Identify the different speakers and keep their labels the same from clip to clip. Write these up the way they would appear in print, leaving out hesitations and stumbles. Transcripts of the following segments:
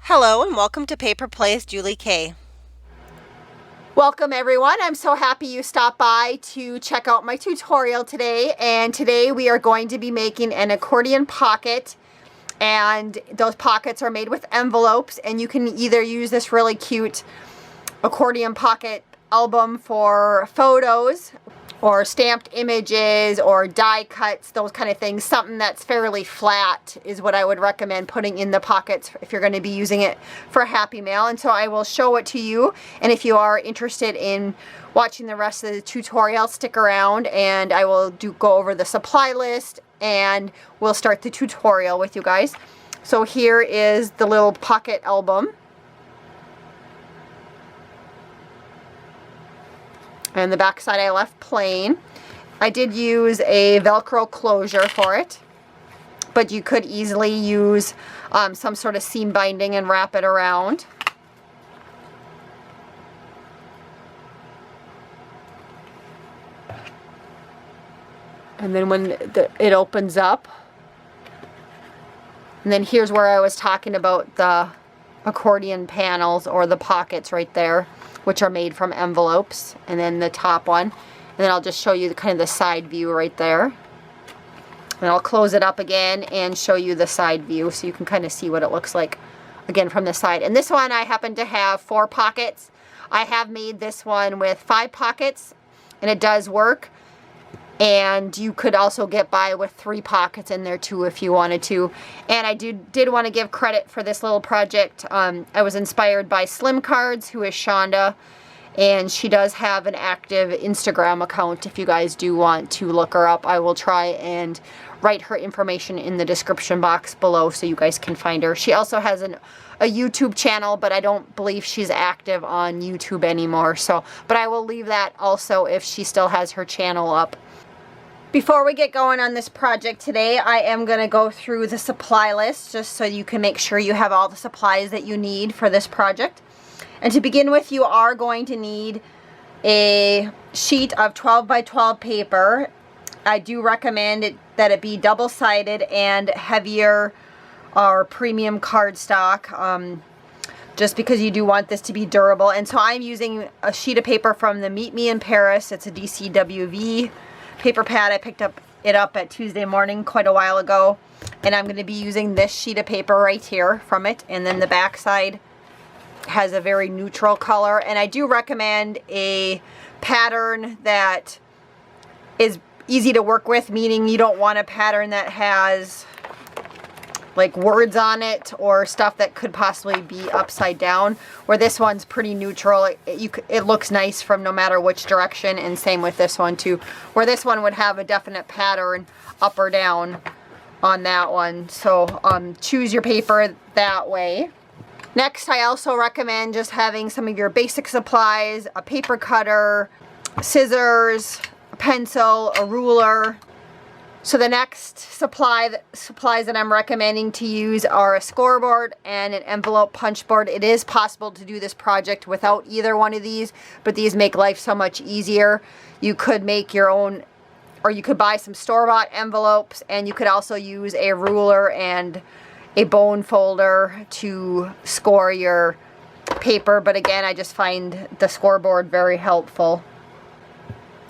Speaker 1: Hello and welcome to Paper Plays Julie K.
Speaker 2: Welcome everyone. I'm so happy you stopped by to check out my tutorial today. And today we are going to be making an accordion pocket. And those pockets are made with envelopes, and you can either use this really cute accordion pocket album for photos or stamped images or die cuts, those kind of things. Something that's fairly flat is what I would recommend putting in the pockets if you're going to be using it for Happy Mail. And so I will show it to you, and if you are interested in watching the rest of the tutorial, stick around and I will go over the supply list and we'll start the tutorial with you guys. So here is the little pocket album. And the back side I left plain. I did use a Velcro closure for it, but you could easily use some sort of seam binding and wrap it around. And then when it opens up, and then here's where I was talking about the accordion panels or the pockets right there, which are made from envelopes, and then the top one. And then I'll just show you kind of the side view right there. And I'll close it up again and show you the side view so you can kind of see what it looks like again from the side. And this one I happen to have 4 pockets. I have made this one with 5 pockets and it does work. And you could also get by with 3 pockets in there too if you wanted to. And I did want to give credit for this little project. I was inspired by Slim Cards, who is Shonda, and she does have an active Instagram account. If you guys do want to look her up, I will try and write her information in the description box below so you guys can find her. She also has a YouTube channel, but I don't believe she's active on YouTube anymore. But I will leave that also if she still has her channel up. Before we get going on this project today, I am going to go through the supply list just so you can make sure you have all the supplies that you need for this project. And to begin with, you are going to need a sheet of 12 by 12 paper. I do recommend that it be double-sided and heavier or premium cardstock, just because you do want this to be durable. And so I'm using a sheet of paper from the Meet Me in Paris. It's a DCWV paper pad. I picked it up at Tuesday morning quite a while ago, and I'm going to be using this sheet of paper right here from it. And then the back side has a very neutral color, and I do recommend a pattern that is easy to work with, meaning you don't want a pattern that has like words on it or stuff that could possibly be upside down, where this one's pretty neutral. It looks nice from no matter which direction, and same with this one too, where this one would have a definite pattern up or down on that one. So choose your paper that way. Next, I also recommend just having some of your basic supplies: a paper cutter, scissors, a pencil, a ruler. So the next supplies that I'm recommending to use are a scoreboard and an envelope punch board. It is possible to do this project without either one of these, but these make life so much easier. You could make your own, or you could buy some store-bought envelopes, and you could also use a ruler and a bone folder to score your paper. But again, I just find the scoreboard very helpful.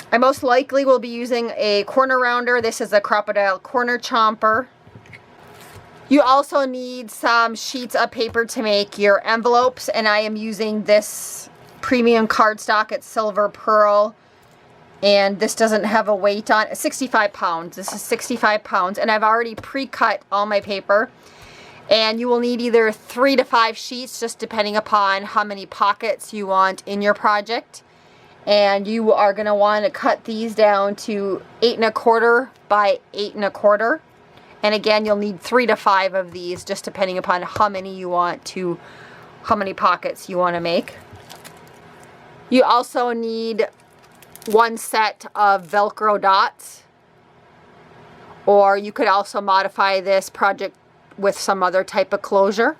Speaker 2: I most likely will be using a corner rounder. This is a Crocodile Corner Chomper. You also need some sheets of paper to make your envelopes, and I am using this premium cardstock. It's Silver Pearl, and this doesn't have a weight on it. 65 pounds. This is 65 pounds, and I've already pre-cut all my paper. And you will need either 3 to 5 sheets, just depending upon how many pockets you want in your project. And you are going to want to cut these down to 8 1/4 by 8 1/4. And again, you'll need 3 to 5 of these, just depending upon how many pockets you want to make. You also need 1 set of Velcro dots, or you could also modify this project with some other type of closure.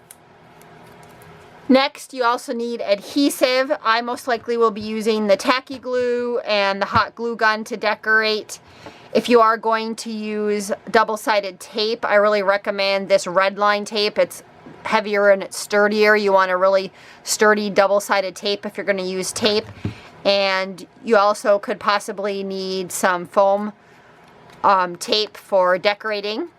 Speaker 2: Next, you also need adhesive. I most likely will be using the tacky glue and the hot glue gun to decorate. If you are going to use double-sided tape, I really recommend this red line tape. It heavier and it's sturdier, you want a really sturdy double-sided tape if you're going to use tape. And you also could possibly need some foam tape for decorating.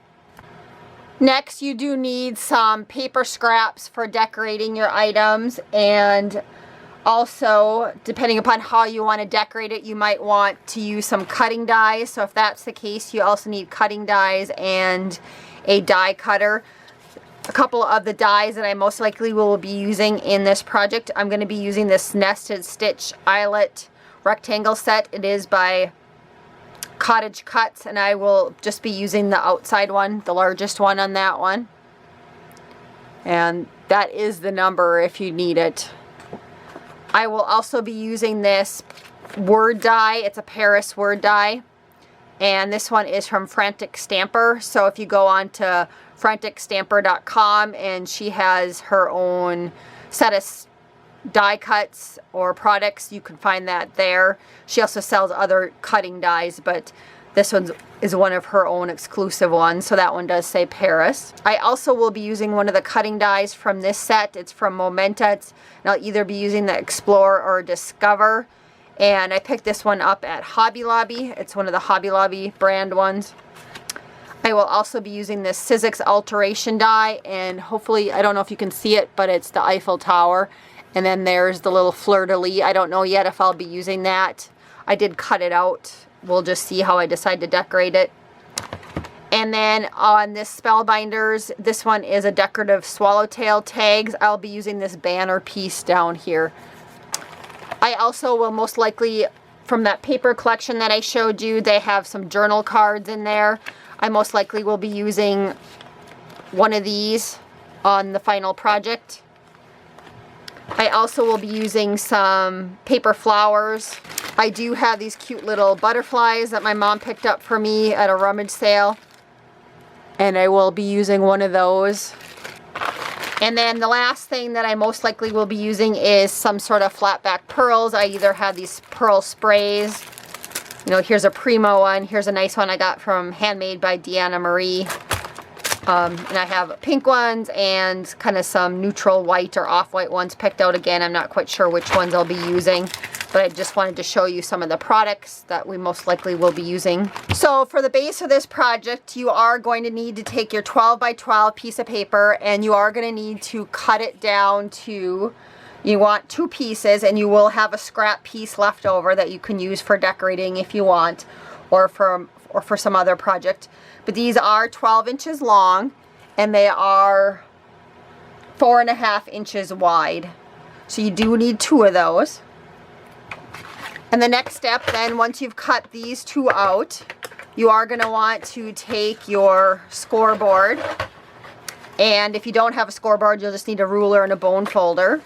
Speaker 2: Next, you do need some paper scraps for decorating your items, and also, depending upon how you want to decorate it, you might want to use some cutting dies. So if that's the case, you also need cutting dies and a die cutter. A couple of the dies that I most likely will be using in this project, I'm going to be using this nested stitch eyelet rectangle set. It is by Cottage Cuts, and I will just be using the outside one, the largest one on that one. And that is the number if you need it. I will also be using this word die. It's a Paris word die. And this one is from Frantic Stamper. So if you go on to franticstamper.com, and she has her own set of die cuts or products, you can find that there. She also sells other cutting dies, but this one is one of her own exclusive ones, so that one does say Paris. I also will be using one of the cutting dies from this set. It's from Momenta, and I'll either be using the Explore or Discover. And I picked this one up at Hobby Lobby. It's one of the Hobby Lobby brand ones. I will also be using this Sizzix Alteration die, and hopefully, I don't know if you can see it, but it's the Eiffel Tower. And then there's the little fleur-de-lis. I don't know yet if I'll be using that. I did cut it out. We'll just see how I decide to decorate it. And then on this Spellbinders, this one is a decorative swallowtail tags. I'll be using this banner piece down here. I also will most likely, from that paper collection that I showed you, they have some journal cards in there. I most likely will be using one of these on the final project. I also will be using some paper flowers. I do have these cute little butterflies that my mom picked up for me at a rummage sale, and I will be using one of those. And then the last thing that I most likely will be using is some sort of flat back pearls. I either have these pearl sprays. You know, here's a Primo one. Here's a nice one I got from Handmade by Deanna Marie. And I have pink ones and kind of some neutral white or off-white ones picked out. Again, I'm not quite sure which ones I'll be using, but I just wanted to show you some of the products that we most likely will be using. So for the base of this project, you are going to need to take your 12 by 12 piece of paper, and you are going to need to cut it down to, you want 2 pieces, and you will have a scrap piece left over that you can use for decorating if you want, or for some other project. But these are 12 inches long, and they are 4.5 inches wide. So you do need 2 of those. And the next step then, once you've cut these 2 out, you are going to want to take your scoreboard. And if you don't have a scoreboard, you'll just need a ruler and a bone folder.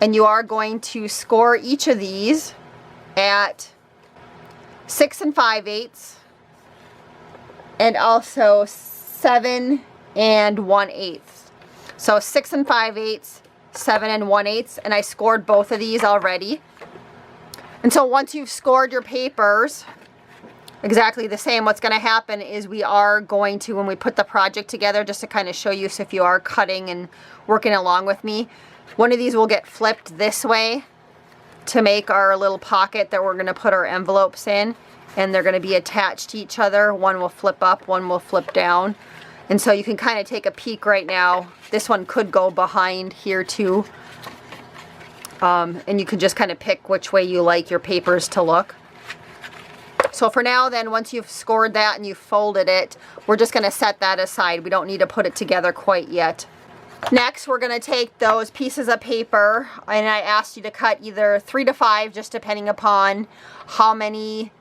Speaker 2: And you are going to score each of these at 6 5/8 and also 7 1/8. So 6 5/8, 7 1/8, and I scored both of these already. And so once you've scored your papers exactly the same, what's going to happen is we are going to, when we put the project together, just to kind of show you, so if you are cutting and working along with me, one of these will get flipped this way to make our little pocket that we're going to put our envelopes in, and they're going to be attached to each other. One will flip up, one will flip down. And so you can kind of take a peek right now. This one could go behind here too. And you can just kind of pick which way you like your papers to look. So for now then, once you've scored that and you've folded it, we're just going to set that aside. We don't need to put it together quite yet. Next, we're going to take those pieces of paper, and I asked you to cut either 3 to 5, just depending upon how many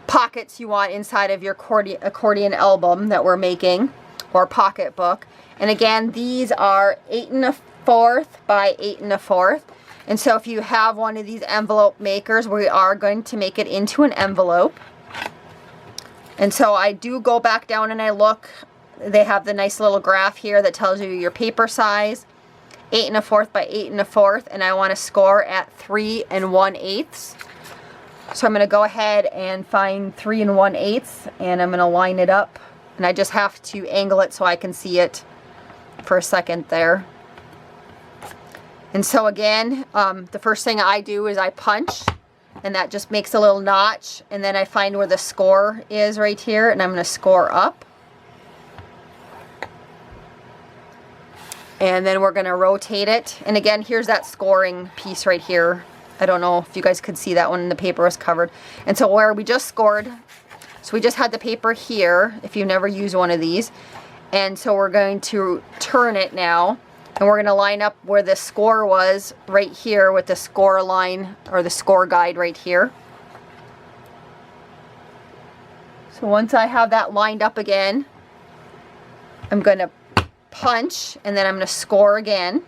Speaker 2: pockets you want inside of your accordion album that we're making, or pocket book. And again, these are 8 1/4 by 8 1/4. And so if you have one of these envelope makers, we are going to make it into an envelope. And so I do go back down and I look. They have the nice little graph here that tells you your paper size, 8 1/4 by 8 1/4, and I want to score at 3 1/8. So I'm going to go ahead and find 3 1/8, and I'm going to line it up, and I just have to angle it so I can see it for a second there. And so again, the first thing I do is I punch, and that just makes a little notch, and then I find where the score is right here, and I'm going to score up. And then we're going to rotate it. And again, here's that scoring piece right here. I don't know if you guys could see that one, the paper was covered. And so where we just scored, so we just had the paper here, if you've never used one of these. And so we're going to turn it now, and we're going to line up where the score was right here with the score line, or the score guide right here. So once I have that lined up again, I'm going to punch, and then I'm going to score again.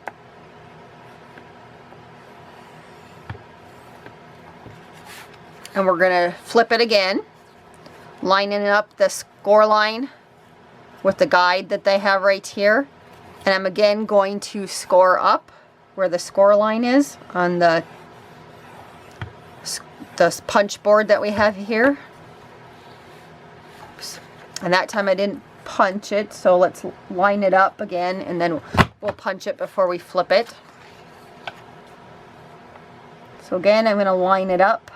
Speaker 2: And we're going to flip it again, lining up the score line with the guide that they have right here. And I'm again going to score up where the score line is on the punch board that we have here. Oops. And that time I didn't punch it, so let's line it up again, and then we'll punch it before we flip it. So again, I'm going to line it up,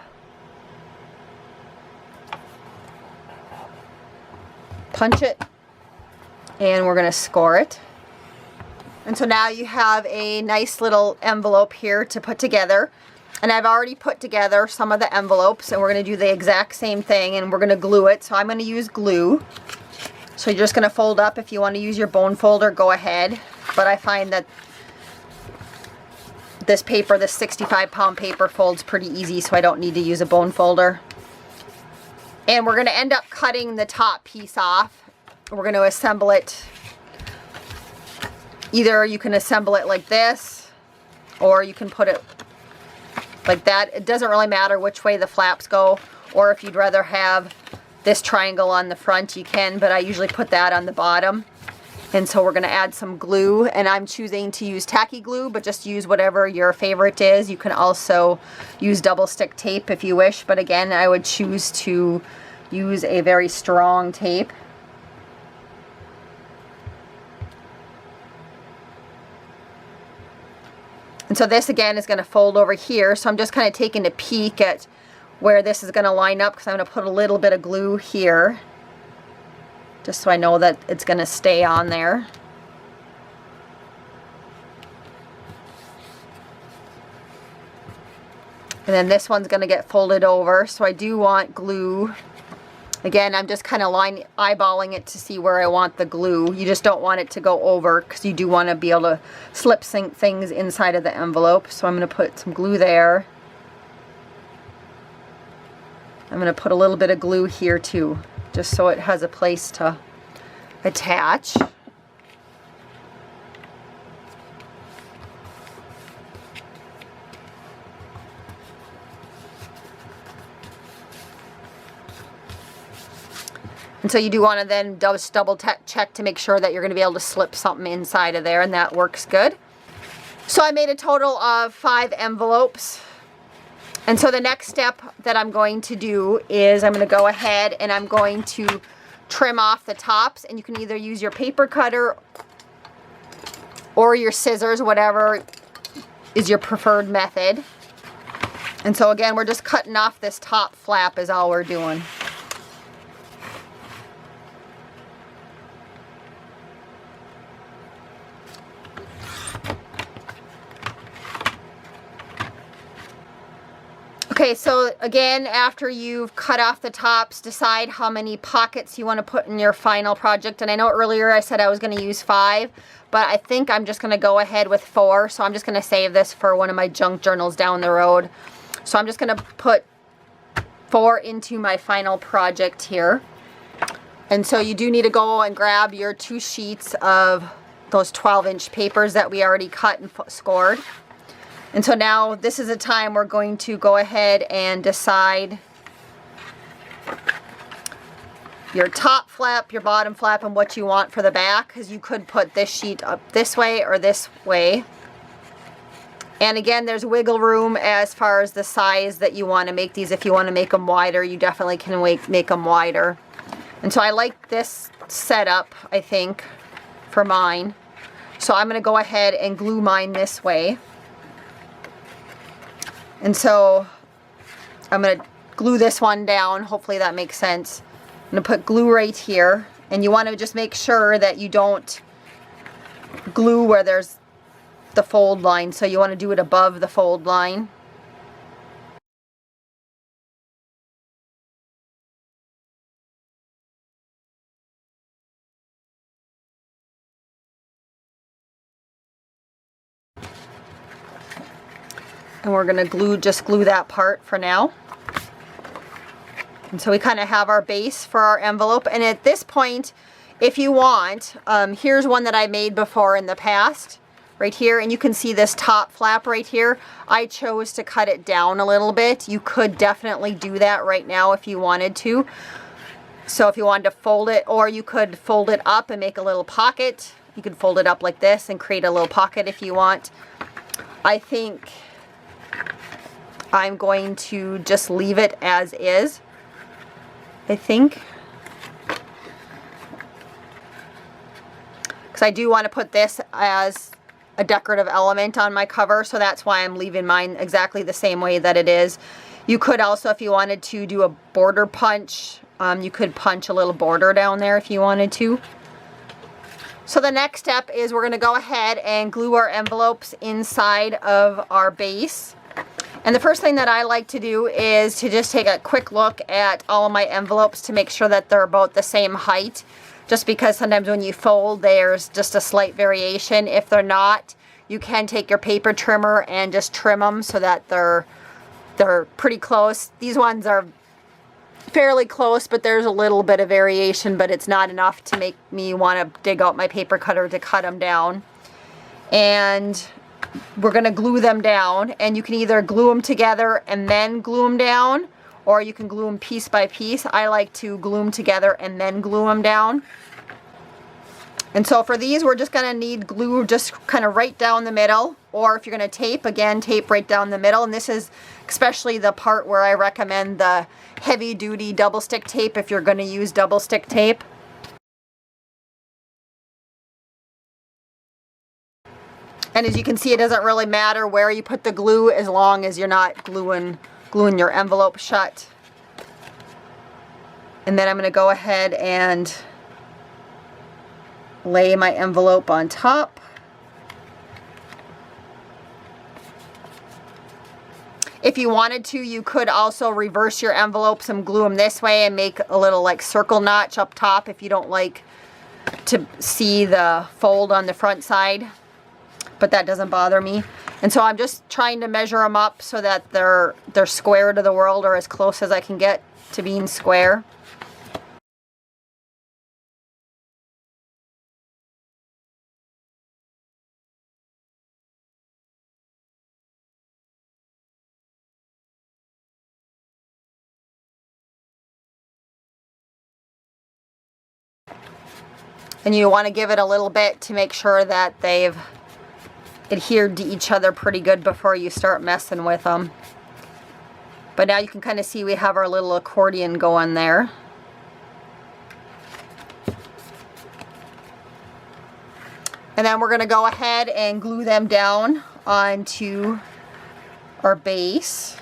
Speaker 2: punch it, and we're going to score it. And so now you have a nice little envelope here to put together. And I've already put together some of the envelopes, and we're going to do the exact same thing, and we're going to glue it. So I'm going to use glue. So you're just going to fold up. If you want to use your bone folder, go ahead. But I find that this paper, this 65-pound paper, folds pretty easy, so I don't need to use a bone folder. And we're going to end up cutting the top piece off. We're going to assemble it. Either you can assemble it like this, or you can put it like that. It doesn't really matter which way the flaps go, or if you'd rather have this triangle on the front, you can, but I usually put that on the bottom. And so we're going to add some glue, and I'm choosing to use tacky glue, but just use whatever your favorite is. You can also use double stick tape if you wish, but again, I would choose to use a very strong tape. And so this again is going to fold over here, so I'm just kind of taking a peek at where this is going to line up, because I'm going to put a little bit of glue here just so I know that it's going to stay on there. And then this one's going to get folded over, so I do want glue. Again, I'm just kind of eyeballing it to see where I want the glue. You just don't want it to go over, because you do want to be able to slip things inside of the envelope. So I'm going to put some glue there. I'm going to put a little bit of glue here too, just so it has a place to attach. And so you do want to then just double check to make sure that you're going to be able to slip something inside of there, and that works good. So I made a total of 5 envelopes. And so the next step that I'm going to do is I'm going to go ahead and I'm going to trim off the tops, and you can either use your paper cutter or your scissors, whatever is your preferred method. And so again, we're just cutting off this top flap is all we're doing. Okay, so again, after you've cut off the tops, decide how many pockets you want to put in your final project. And I know earlier I said I was going to use 5, but I think I'm just going to go ahead with 4. So I'm just going to save this for one of my junk journals down the road. So I'm just going to put 4 into my final project here. And so you do need to go and grab your 2 sheets of those 12-inch papers that we already cut and scored. And so now this is a time we're going to go ahead and decide your top flap, your bottom flap, and what you want for the back, because you could put this sheet up this way or this way. And again, there's wiggle room as far as the size that you want to make these. If you want to make them wider, you definitely can make them wider. And so I like this setup, I think, for mine. So I'm going to go ahead and glue mine this way. And so I'm going to glue this one down. Hopefully that makes sense. I'm going to put glue right here. And you want to just make sure that you don't glue where there's the fold line. So you want to do it above the fold line. And we're going to just glue that part for now. And so we kind of have our base for our envelope. And at this point, if you want, here's one that I made before in the past, right here. And you can see this top flap right here. I chose to cut it down a little bit. You could definitely do that right now if you wanted to. So if you wanted to fold it, or you could fold it up and make a little pocket. You could fold it up like this and create a little pocket if you want. I think I'm going to just leave it as is, I think. Because I do want to put this as a decorative element on my cover, so that's why I'm leaving mine exactly the same way that it is. You could also, if you wanted to, do a border punch. You could punch a little border down there if you wanted to. So the next step is we're going to go ahead and glue our envelopes inside of our base. And the first thing that I like to do is to just take a quick look at all of my envelopes to make sure that they're about the same height. Just because sometimes when you fold, there's just a slight variation. If they're not, you can take your paper trimmer and just trim them so that they're pretty close. These ones are fairly close, but there's a little bit of variation, but it's not enough to make me want to dig out my paper cutter to cut them down. And we're going to glue them down, and you can either glue them together and then glue them down, or you can glue them piece by piece. I like to glue them together and then glue them down. And so for these, we're just going to need glue just kind of right down the middle, or if you're going to tape, again, tape right down the middle. And this is especially the part where I recommend the heavy duty double stick tape if you're going to use double stick tape. And as you can see, it doesn't really matter where you put the glue as long as you're not gluing your envelope shut. And then I'm going to go ahead and lay my envelope on top. If you wanted to, you could also reverse your envelopes and glue them this way and make a little like circle notch up top if you don't like to see the fold on the front side. But that doesn't bother me. And so I'm just trying to measure them up so that they're square to the world, or as close as I can get to being square. And you want to give it a little bit to make sure that they've adhered to each other pretty good before you start messing with them. But now you can kind of see we have our little accordion going there. And then we're going to go ahead and glue them down onto our base.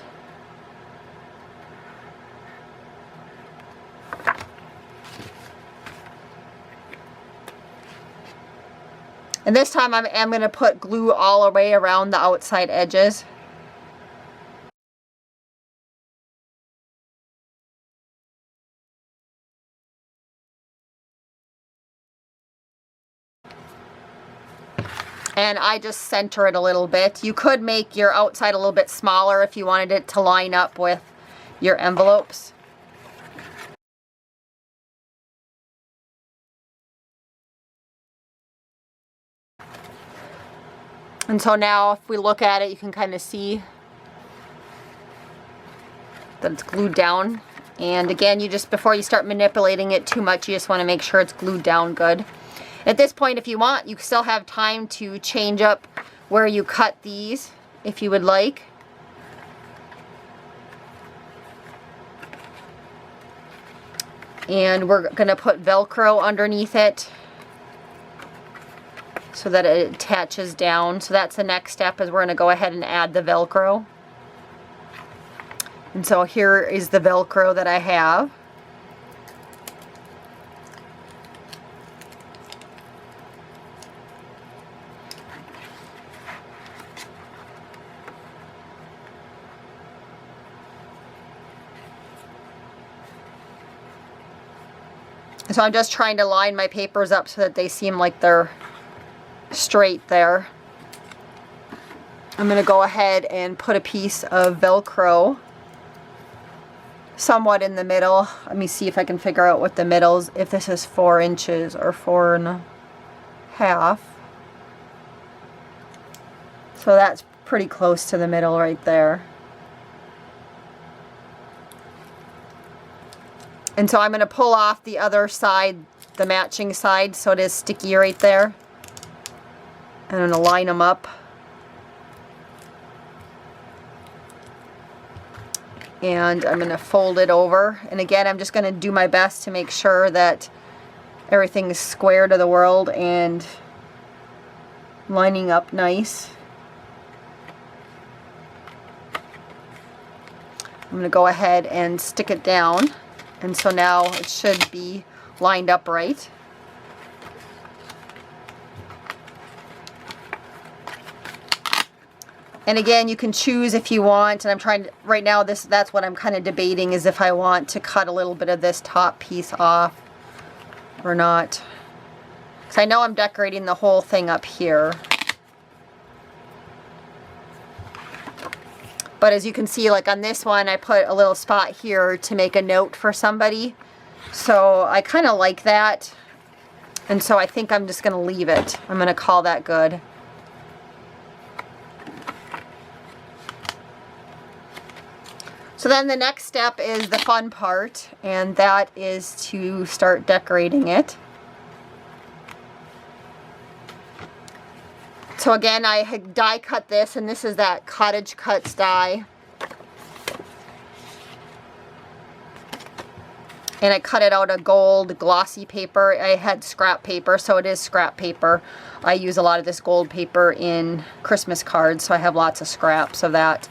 Speaker 2: And this time I'm going to put glue all the way around the outside edges. And I just center it a little bit. You could make your outside a little bit smaller if you wanted it to line up with your envelopes. And so now if we look at it, you can kind of see that it's glued down. And again, you just, before you start manipulating it too much, you just want to make sure it's glued down good. At this point, if you want, you still have time to change up where you cut these if you would like. And we're going to put Velcro underneath it so that it attaches down. So that's the next step, is we're going to go ahead and add the Velcro. And so here is the Velcro that I have. So I'm just trying to line my papers up so that they seem like they're straight there. I'm going to go ahead and put a piece of Velcro somewhat in the middle. Let me see if I can figure out what the middle's, if this is 4 inches or 4.5. So that's pretty close to the middle right there. And so I'm going to pull off the other side, the matching side, so it is sticky right there. And I'm going to line them up. And I'm going to fold it over. And again, I'm just going to do my best to make sure that everything is square to the world and lining up nice. I'm going to go ahead and stick it down. And so now it should be lined up right. And again, you can choose if you want, and I'm trying to, right now that's what I'm kind of debating, is if I want to cut a little bit of this top piece off or not. Because I know I'm decorating the whole thing up here. But as you can see, like on this one, I put a little spot here to make a note for somebody. So I kind of like that. And so I think I'm just going to leave it. I'm going to call that good. So then the next step is the fun part, and that is to start decorating it. So again, I had die cut this, and this is that Cottage Cuts die. And I cut it out of gold glossy paper. I had scrap paper, so it is scrap paper. I use a lot of this gold paper in Christmas cards, so I have lots of scraps of that.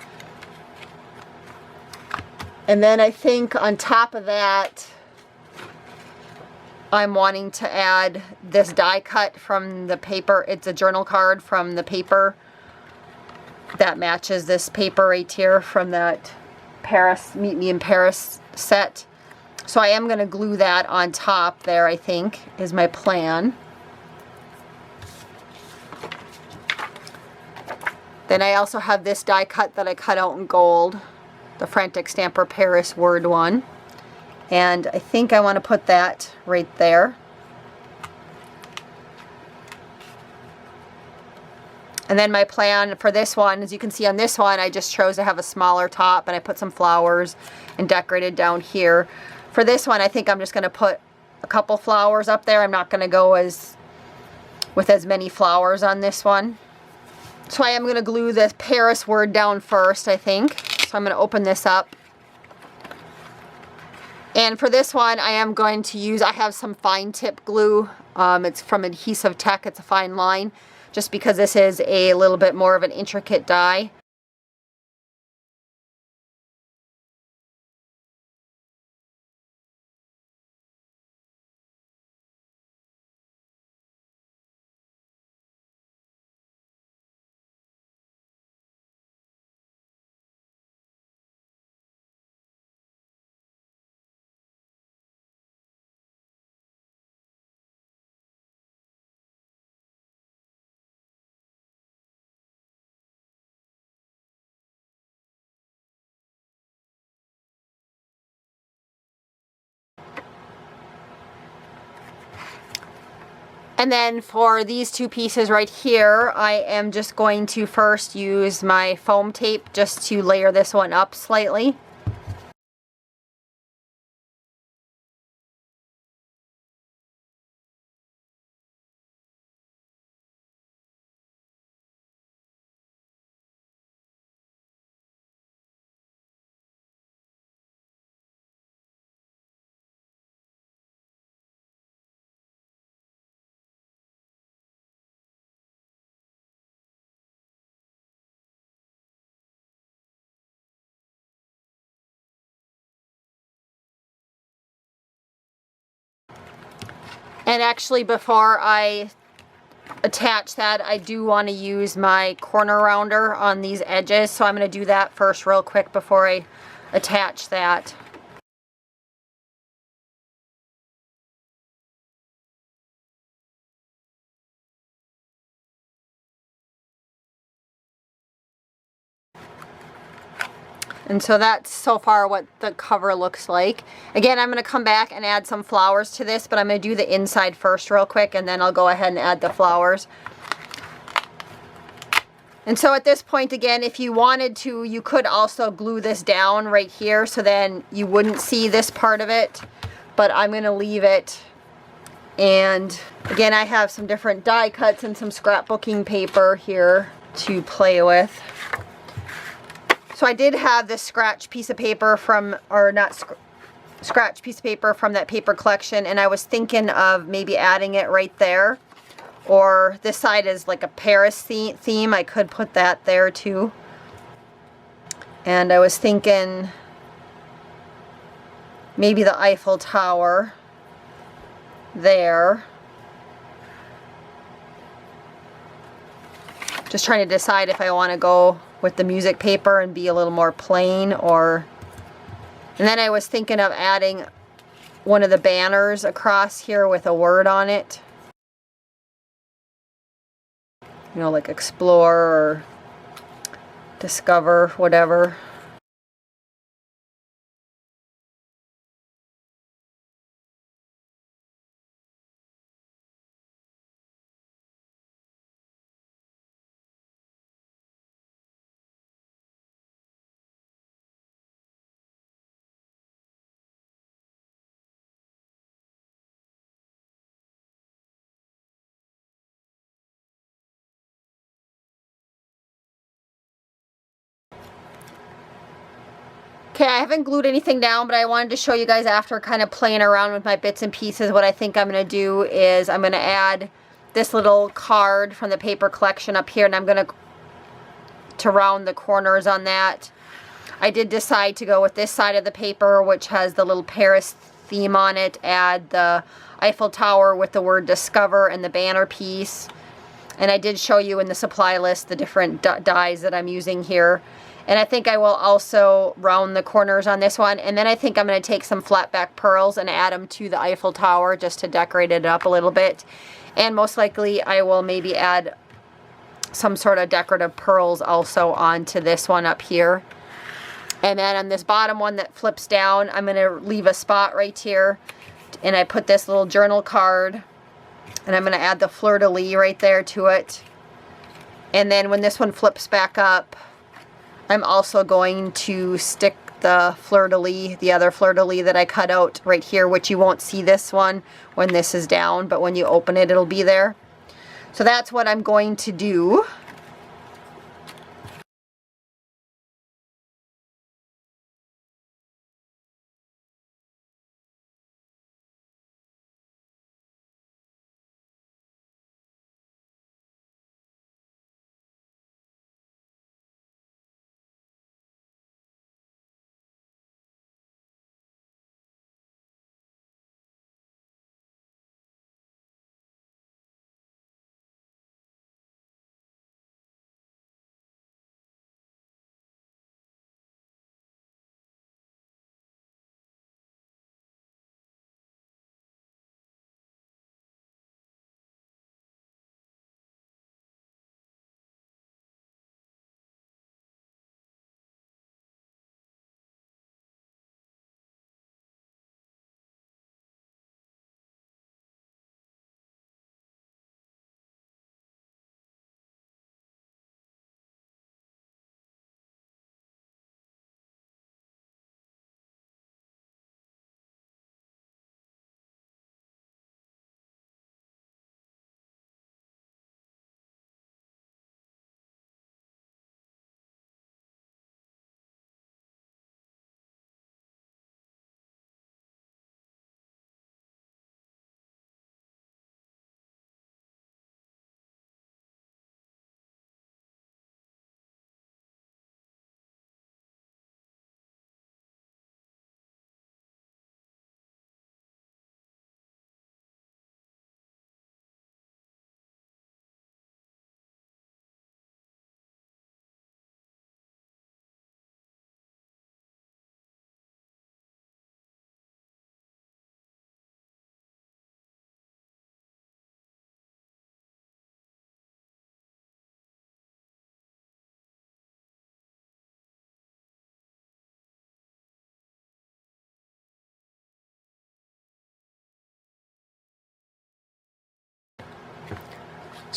Speaker 2: And then I think on top of that, I'm wanting to add this die cut from the paper. It's a journal card from the paper that matches this paper right here from that Paris, Meet Me in Paris set. So I am going to glue that on top there, I think, is my plan. Then I also have this die cut that I cut out in gold, the Frantic Stamper Paris word one. And I think I want to put that right there. And then my plan for this one, as you can see on this one, I just chose to have a smaller top, and I put some flowers and decorated down here. For this one, I think I'm just going to put a couple flowers up there. I'm not going to go with as many flowers on this one. So I am going to glue this Paris word down first, I think. So I'm going to open this up. And for this one, I am going to use, I have some fine tip glue. It's from Adhesive Tech. It's a fine line, just because this is a little bit more of an intricate die. And then for these two pieces right here, I am just going to first use my foam tape just to layer this one up slightly. And actually, before I attach that, I do want to use my corner rounder on these edges, so I'm going to do that first real quick before I attach that. And so that's so far what the cover looks like. Again, I'm going to come back and add some flowers to this, but I'm going to do the inside first real quick, and then I'll go ahead and add the flowers. And so at this point, again, if you wanted to, you could also glue this down right here, so then you wouldn't see this part of it, but I'm going to leave it. And again, I have some different die cuts and some scrapbooking paper here to play with. So I did have this scratch piece of paper from, or not scratch piece of paper from that paper collection, and I was thinking of maybe adding it right there. Or this side is like a Paris theme. I could put that there too. And I was thinking maybe the Eiffel Tower there. Just trying to decide if I want to go with the music paper and be a little more plain, or... And then I was thinking of adding one of the banners across here with a word on it. You know, like explore or discover, whatever. Okay, I haven't glued anything down, but I wanted to show you guys after kind of playing around with my bits and pieces. What I think I'm going to do is I'm going to add this little card from the paper collection up here, and I'm going to round the corners on that. I did decide to go with this side of the paper, which has the little Paris theme on it, add the Eiffel Tower with the word discover and the banner piece. And I did show you in the supply list the different dies that I'm using here. And I think I will also round the corners on this one. And then I think I'm going to take some flat back pearls and add them to the Eiffel Tower just to decorate it up a little bit. And most likely I will maybe add some sort of decorative pearls also onto this one up here. And then on this bottom one that flips down, I'm going to leave a spot right here. And I put this little journal card. And I'm going to add the fleur-de-lis right there to it. And then when this one flips back up, I'm also going to stick the fleur-de-lis, the other fleur-de-lis that I cut out right here, which you won't see this one when this is down, but when you open it, it'll be there. So that's what I'm going to do.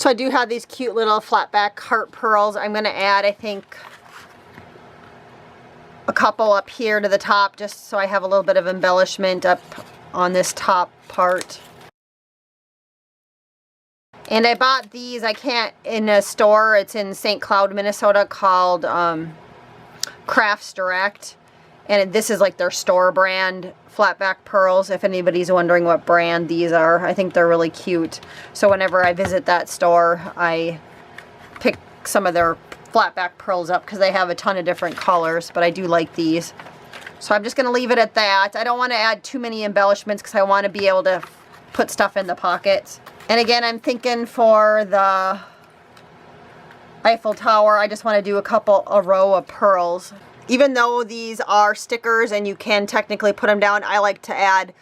Speaker 2: So I do have these cute little flat back heart pearls. I'm going to add, I think, a couple up here to the top just so I have a little bit of embellishment up on this top part. And I bought these, in a store, it's in St. Cloud, Minnesota, called Crafts Direct. And this is like their store brand flatback pearls, if anybody's wondering what brand these are. I think they're really cute. So whenever I visit that store, I pick some of their flatback pearls up because they have a ton of different colors, but I do like these. So I'm just going to leave it at that. I don't want to add too many embellishments because I want to be able to put stuff in the pockets. And again, I'm thinking for the Eiffel Tower, I just want to do a row of pearls. Even though these are stickers and you can technically put them down, I like to add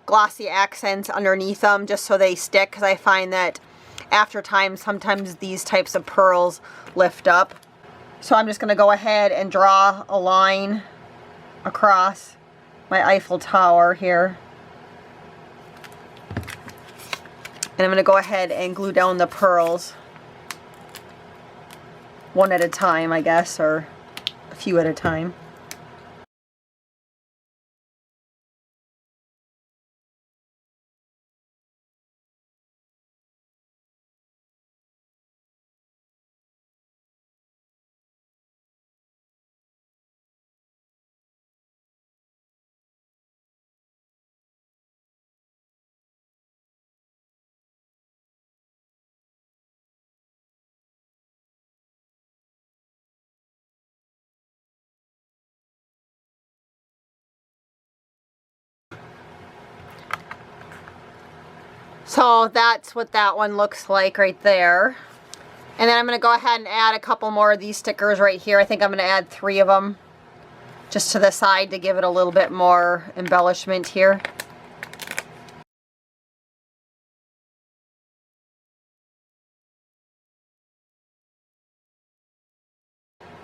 Speaker 2: glossy accents underneath them just so they stick, because I find that after time, sometimes these types of pearls lift up. So I'm just going to go ahead and draw a line across my Eiffel Tower here. And I'm going to go ahead and glue down the pearls one at a time, I guess, or a few at a time. So that's what that one looks like right there. And then I'm going to go ahead and add a couple more of these stickers right here. I think I'm going to add 3 of them just to the side to give it a little bit more embellishment here.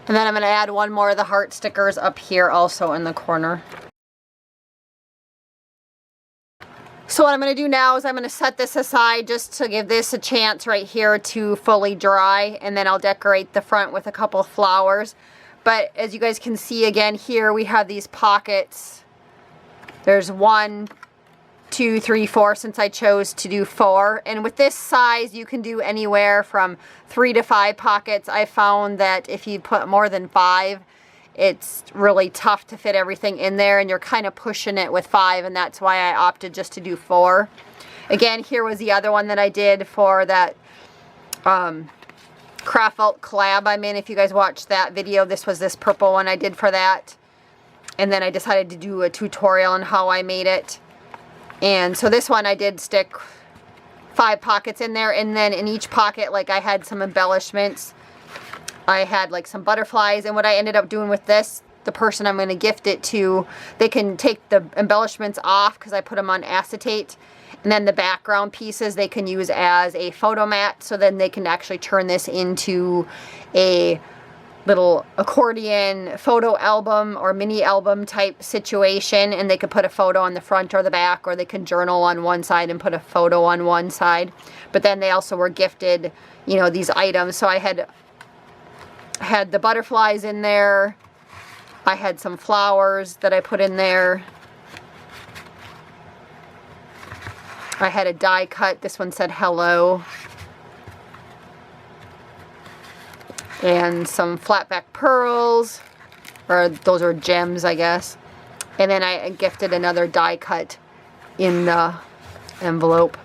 Speaker 2: And then I'm going to add one more of the heart stickers up here also in the corner. So what I'm going to do now is I'm going to set this aside just to give this a chance right here to fully dry, and then I'll decorate the front with a couple of flowers. But as you guys can see again here, we have these pockets. There's 1, 2, 3, 4, since I chose to do 4. And with this size, you can do anywhere from 3 to 5 pockets. I found that if you put more than 5, it's really tough to fit everything in there, and you're kind of pushing it with 5, and that's why I opted just to do 4. Again, here was the other one that I did for that Craft Vault collab I'm in. If you guys watched that video, this was this purple one I did for that. And then I decided to do a tutorial on how I made it. And so this one I did stick 5 pockets in there, and then in each pocket, like, I had some embellishments. I had like some butterflies, and what I ended up doing with this, the person I'm going to gift it to, they can take the embellishments off because I put them on acetate, and then the background pieces they can use as a photo mat, so then they can actually turn this into a little accordion photo album or mini album type situation, and they could put a photo on the front or the back, or they can journal on one side and put a photo on one side. But then they also were gifted, you know, these items. So I had the butterflies in there. I had some flowers that I put in there. I had a die cut. This one said hello. And some flatback pearls, or those are gems, I guess. And then I gifted another die cut in the envelope.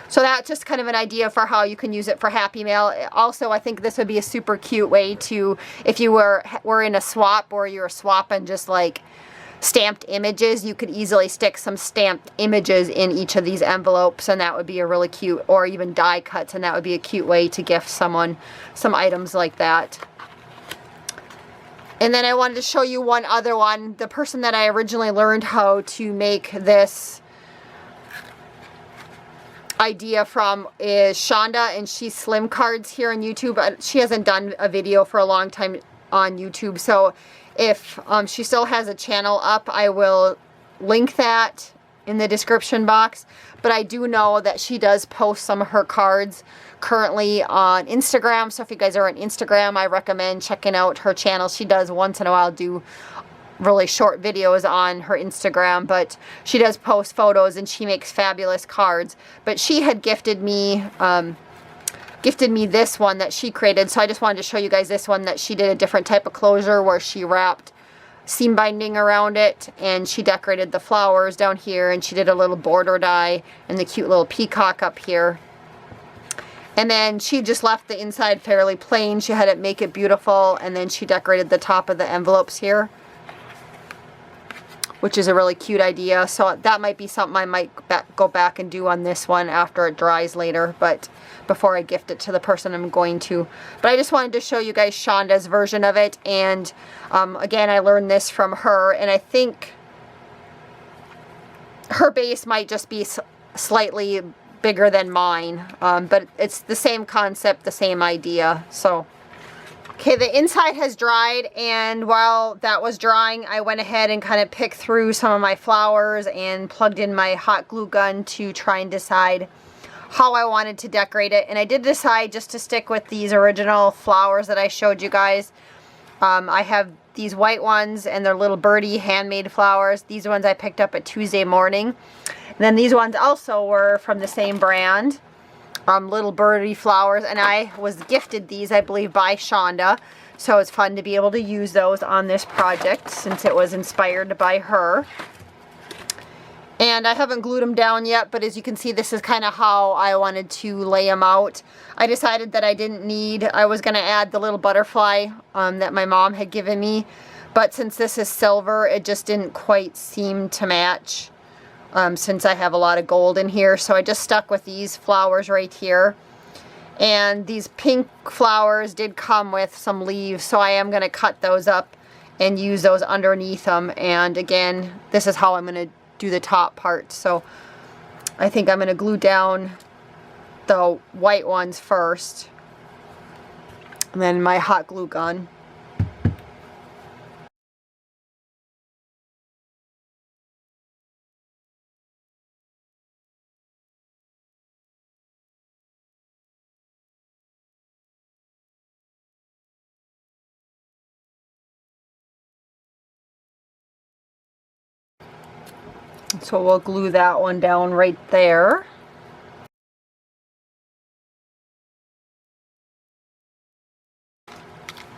Speaker 2: So that's just kind of an idea for how you can use it for Happy Mail. Also, I think this would be a super cute way to, if you were in a swap, or you're swapping just like stamped images, you could easily stick some stamped images in each of these envelopes, and that would be a really cute, or even die cuts, and that would be a cute way to gift someone some items like that. And then I wanted to show you one other one. The person that I originally learned how to make this idea from is Shonda, and she's Slim Cards here on YouTube. She hasn't done a video for a long time on YouTube, so if she still has a channel up, I will link that in the description box. But I do know that she does post some of her cards currently on Instagram. So if you guys are on Instagram, I recommend checking out her channel. She does once in a while do really short videos on her Instagram, but she does post photos and she makes fabulous cards. But she had gifted me this one that she created, so I just wanted to show you guys this one that she did a different type of closure where she wrapped seam binding around it and she decorated the flowers down here, and she did a little border die and the cute little peacock up here. And then she just left the inside fairly plain. She had it make it beautiful, and then she decorated the top of the envelopes here, which is a really cute idea. So that might be something I might go back and do on this one after it dries later, but before I gift it to the person I'm going to. But I just wanted to show you guys Shonda's version of it. And again, I learned this from her, and I think her base might just be slightly bigger than mine, but it's the same concept, the same idea. So okay, the inside has dried, and while that was drying, I went ahead and kind of picked through some of my flowers and plugged in my hot glue gun to try and decide how I wanted to decorate it. And I did decide just to stick with these original flowers that I showed you guys. I have these white ones, and they're little birdie handmade flowers. These ones I picked up at Tuesday morning. And then these ones also were from the same brand. Little birdie flowers, and I was gifted these, I believe, by Shonda, so it's fun to be able to use those on this project since it was inspired by her. And I haven't glued them down yet, but as you can see, this is kind of how I wanted to lay them out. I decided that I was going to add the little butterfly that my mom had given me, but since this is silver, it just didn't quite seem to match. Since I have a lot of gold in here, so I just stuck with these flowers right here. And these pink flowers did come with some leaves, so I am going to cut those up and use those underneath them. And again, this is how I'm going to do the top part. So I think I'm going to glue down the white ones first, and then my hot glue gun. So we'll glue that one down right there.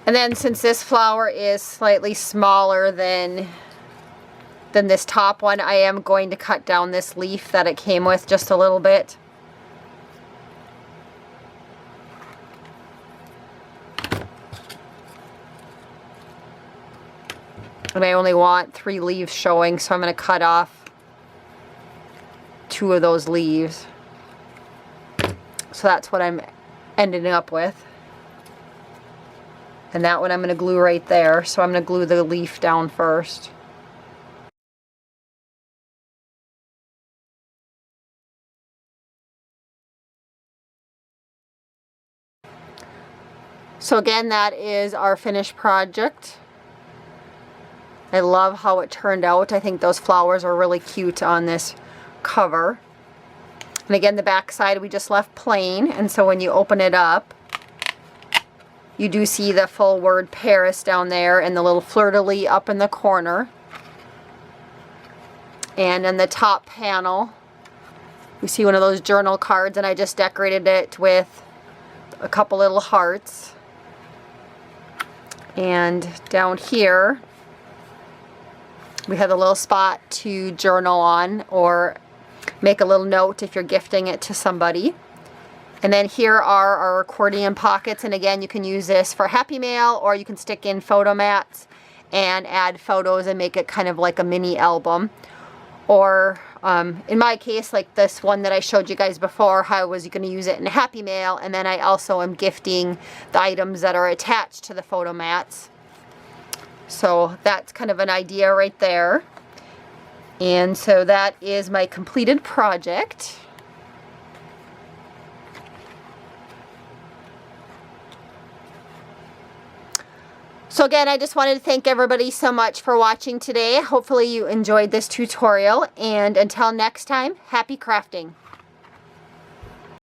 Speaker 2: And then since this flower is slightly smaller than this top one, I am going to cut down this leaf that it came with just a little bit. And I only want 3 leaves showing, so I'm going to cut off 2 of those leaves. So that's what I'm ending up with. And that one I'm going to glue right there. So I'm going to glue the leaf down first. So again, that is our finished project. I love how it turned out. I think those flowers are really cute on this cover. And again, the back side we just left plain, and so when you open it up, you do see the full word Paris down there and the little fleur-de-lis up in the corner. And in the top panel, you see one of those journal cards, and I just decorated it with a couple little hearts. And down here, we have a little spot to journal on or make a little note if you're gifting it to somebody. And then here are our accordion pockets, and again, you can use this for Happy Mail, or you can stick in photo mats and add photos and make it kind of like a mini album. Or in my case, like this one that I showed you guys before, how I was going to use it in Happy Mail, and then I also am gifting the items that are attached to the photo mats. So that's kind of an idea right there. And so that is my completed project. So again, I just wanted to thank everybody so much for watching today. Hopefully you enjoyed this tutorial, and until next time, happy crafting.